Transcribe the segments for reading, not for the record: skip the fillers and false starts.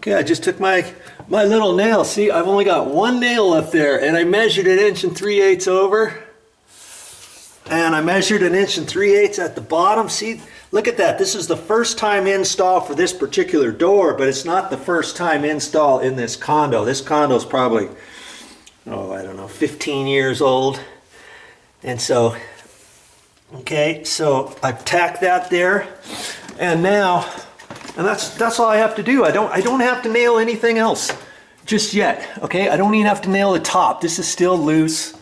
Okay, I just took my little nail. See, I've only got one nail up there, and I measured 1 3/8 over. And I measured 1 3/8 at the bottom. See, look at that. This is the first time install for this particular door, but it's not the first time install in this condo. This condo is probably, oh, I don't know, 15 years old. And so, okay, so I've tacked that there. And now, and that's all I have to do. I don't have to nail anything else just yet, okay? I don't even have to nail the top. This is still loose.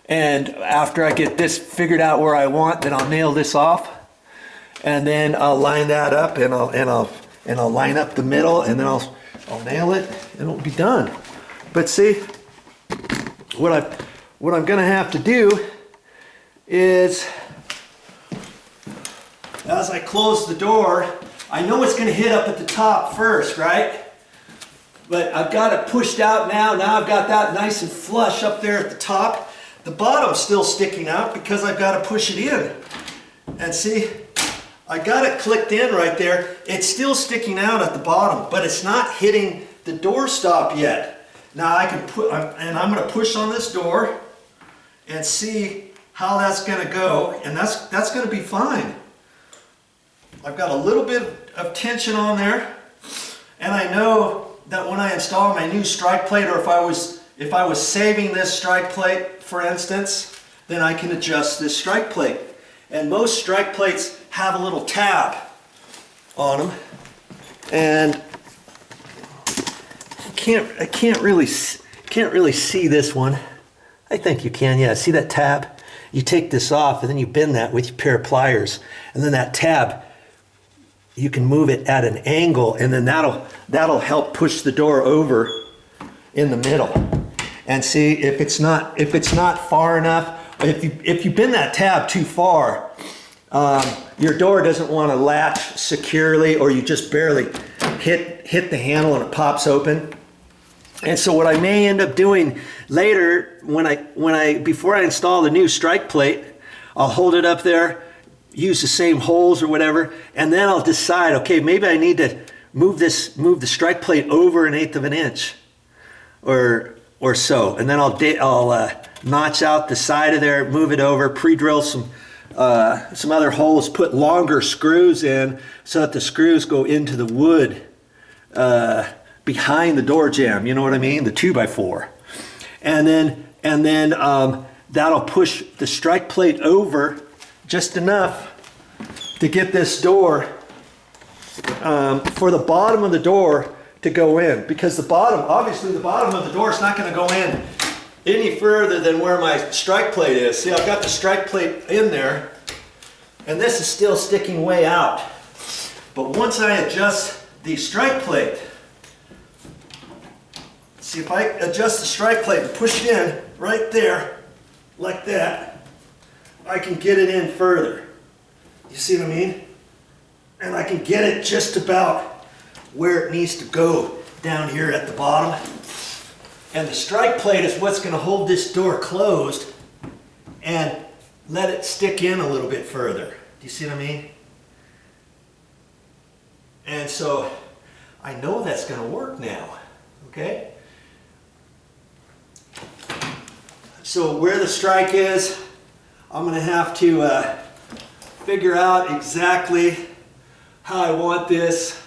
And after I get this figured out where I want, then I'll nail this off. And then I'll line that up, and I'll line up the middle, and then I'll nail it, and it'll be done. But see, what I'm gonna have to do is, as I close the door, I know it's going to hit up at the top first, right? But I've got it pushed out now. Now I've got that nice and flush up there at the top. The bottom's still sticking out because I've got to push it in. And see, I got it clicked in right there. It's still sticking out at the bottom, but it's not hitting the door stop yet. Now I can put, and I'm going to push on this door and see how that's going to go, and that's going to be fine. I've got a little bit of tension on there, and I know that when I install my new strike plate, or if I was saving this strike plate, for instance, then I can adjust this strike plate. And most strike plates have a little tab on them, and I can't really see this one. I think you can. Yeah, see that tab? You take this off, and then you bend that with your pair of pliers, and then that tab, you can move it at an angle, and then that'll help push the door over in the middle. And see, if it's not far enough, if you bend that tab too far, your door doesn't want to latch securely, or you just barely hit the handle and it pops open. And so what I may end up doing later, before I install the new strike plate, I'll hold it up there, use the same holes or whatever, and then I'll decide, okay, maybe I need to move the strike plate over 1/8 of an inch, or so, and then I'll notch out the side of there, move it over, pre-drill some other holes, put longer screws in so that the screws go into the wood behind the door jamb. You know what I mean? The 2x4, and then that'll push the strike plate over just enough to get this door for the bottom of the door to go in, because obviously the bottom of the door is not going to go in any further than where my strike plate is. See, I've got the strike plate in there, and this is still sticking way out. But once I adjust the strike plate, see, if I adjust the strike plate and push it in right there like that, I can get it in further. You see what I mean? And I can get it just about where it needs to go down here at the bottom. And the strike plate is what's going to hold this door closed and let it stick in a little bit further. Do you see what I mean? And so I know that's going to work now. Okay? So where the strike is, I'm going to have to figure out exactly how I want this,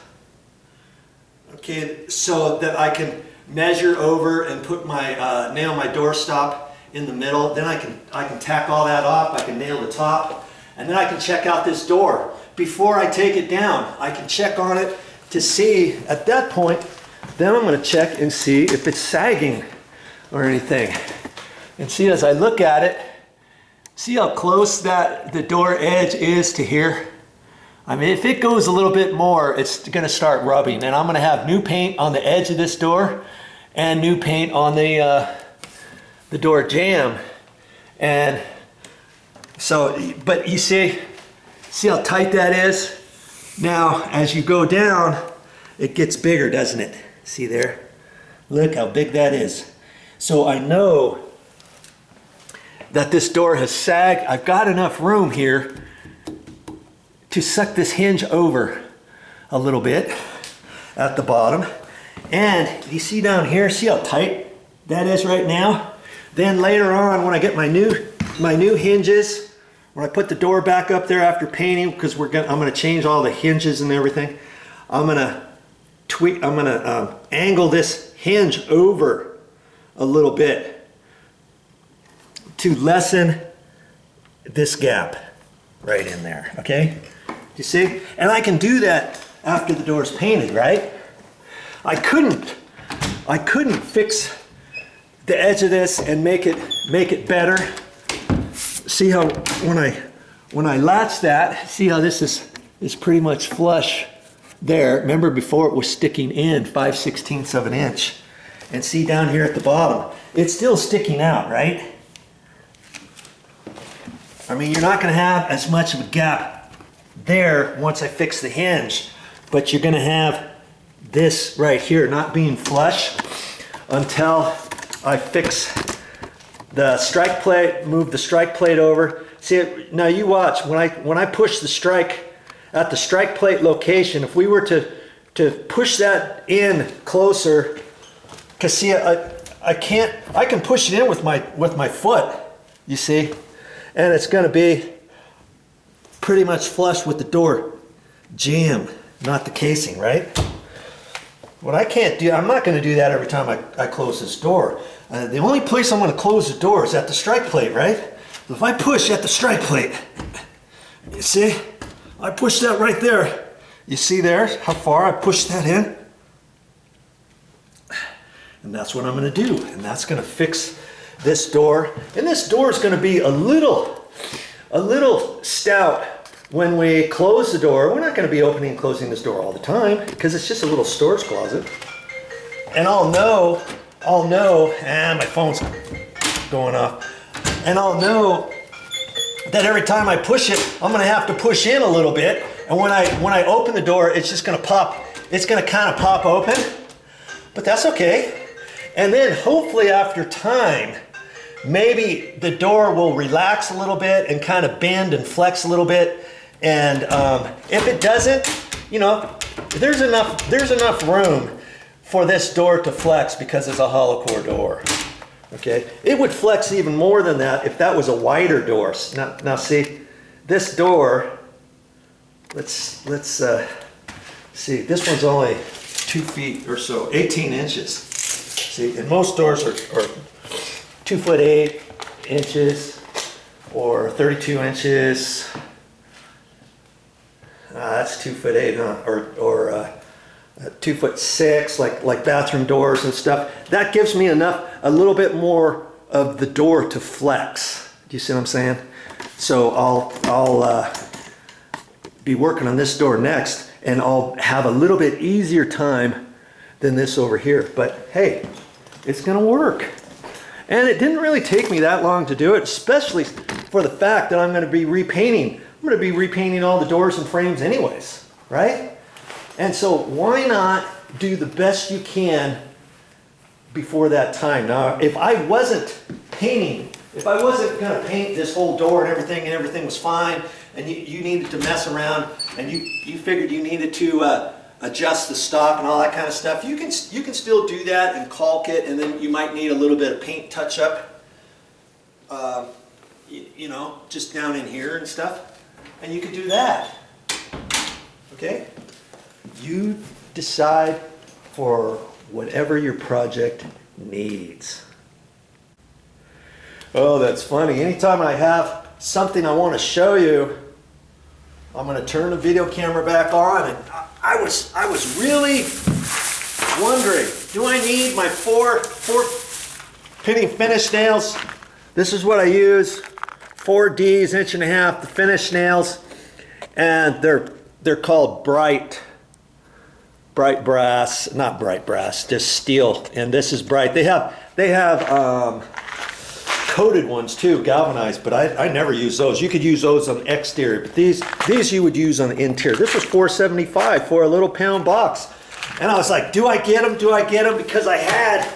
okay, so that I can measure over and put my nail my door stop in the middle. Then I can tack all that off. I can nail the top, and then I can check out this door before I take it down. I can check on it to see at that point. Then I'm going to check and see if it's sagging or anything. And see, as I look at it, see how close that the door edge is to here? I mean, if it goes a little bit more, it's going to start rubbing, and I'm going to have new paint on the edge of this door and new paint on the door jamb. And so, but you see how tight that is? Now, as you go down, it gets bigger, doesn't it? See there? Look how big that is. So I know that this door has sagged. I've got enough room here to suck this hinge over a little bit at the bottom. And you see down here, see how tight that is right now? Then later on, when I get my new hinges, when I put the door back up there after painting, because I'm gonna change all the hinges and everything, I'm gonna angle this hinge over a little bit to lessen this gap right in there, okay? You see? And I can do that after the door's painted, right? I couldn't fix the edge of this and make it better. See how when I latch that, see how this is pretty much flush there. Remember before it was sticking in 5/16 of an inch. And see down here at the bottom, it's still sticking out, right? I mean, you're not gonna have as much of a gap there once I fix the hinge, but you're gonna have this right here not being flush until I fix the strike plate, move the strike plate over. See, now you watch, when I push the strike at the strike plate location, if we were to push that in closer, because see, I can push it in with my foot, you see, and it's gonna be pretty much flush with the door jamb, not the casing, right? What I can't do, I'm not gonna do that every time I close this door. The only place I'm gonna close the door is at the strike plate, right? If I push at the strike plate, you see, I push that right there. You see there how far I pushed that in? And that's what I'm gonna do. And that's gonna fix this door. And this door is gonna be a little stout when we close the door. We're not gonna be opening and closing this door all the time because it's just a little storage closet. And I'll know, and my phone's going off. And I'll know that every time I push it, I'm gonna have to push in a little bit. And when I open the door, it's just gonna pop, it's gonna kind of pop open, but that's okay. And then hopefully after time, maybe the door will relax a little bit and kind of bend and flex a little bit. And if it doesn't, you know, there's enough room for this door to flex because it's a hollow core door. Okay, it would flex even more than that if that was a wider door. Now see, this door, let's see, this one's only 2 feet or so, 18 inches. See, and most doors are 2 foot 8 inches or 32 inches. That's 2 foot 8, huh? Or 2 foot 6, like bathroom doors and stuff. That gives me a little bit more of the door to flex. Do you see what I'm saying? So I'll be working on this door next, and I'll have a little bit easier time than this over here. But hey, it's gonna work. And it didn't really take me that long to do it, especially for the fact that I'm gonna be repainting. I'm gonna be repainting all the doors and frames anyways, right? And so why not do the best you can before that time? Now, if I wasn't painting, if I wasn't gonna paint this whole door and everything was fine, and you needed to mess around, and you figured you needed to adjust the stock and all that kind of stuff, you can still do that and caulk it, and then you might need a little bit of paint touch up, you know, just down in here and stuff, and you could do that, okay? You decide for whatever your project needs. Oh, that's funny. Anytime I have something I want to show you, I'm going to turn the video camera back on, and I was really wondering, do I need my four pitting finish nails? This is what I use, 4Ds, 1.5 inch, the finish nails, and they're called bright brass, not bright brass, just steel, and this is bright. They have coated ones too, galvanized, but I never use those. You could use those on the exterior, but these you would use on the interior. This was $4.75 for a little pound box, and I was like, do I get them? Do I get them? Because I had,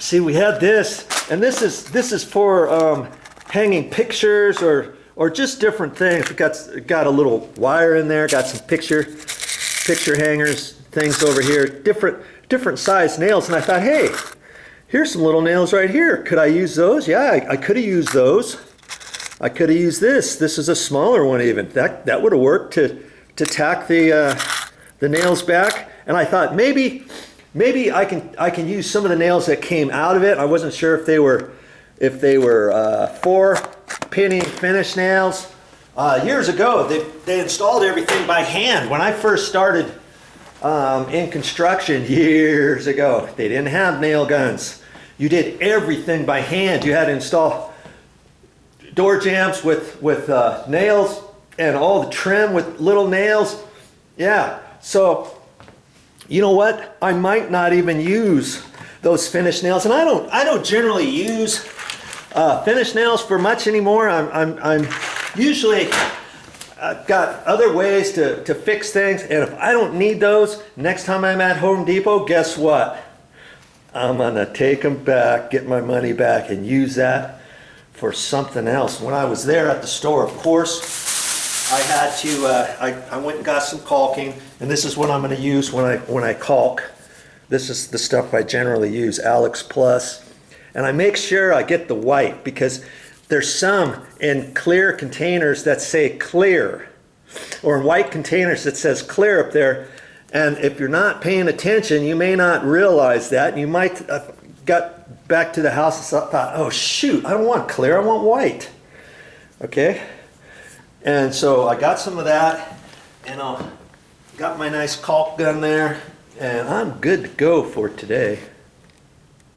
see, we had this, and this is for hanging pictures or just different things. It got a little wire in there, got some picture hangers, things over here, different size nails, and I thought, hey, here's some little nails right here. Could I use those? Yeah, I could have used those. I could have used this. This is a smaller one even. That would have worked to tack the nails back. And I thought maybe I can use some of the nails that came out of it. I wasn't sure if they were 4-penny finish nails. Years ago, they installed everything by hand. When I first started in construction years ago, they didn't have nail guns. You did everything by hand. You had to install door jambs with nails and all the trim with little nails. Yeah, so you know what? I might not even use those finish nails, and I don't generally use finish nails for much anymore. I'm usually I've got other ways to fix things, and if I don't need those, next time I'm at Home Depot, guess what? I'm gonna take them back, get my money back, and use that for something else. When I was there at the store, of course, I had to, I went and got some caulking, and this is what I'm gonna use when I caulk. This is the stuff I generally use, Alex Plus. And I make sure I get the white, because there's some in clear containers that say clear, or in white containers that says clear up there. And if you're not paying attention, you may not realize that. And you might got back to the house and thought, oh shoot, I don't want clear, I want white. Okay? And so I got some of that, and I got my nice caulk gun there, and I'm good to go for today.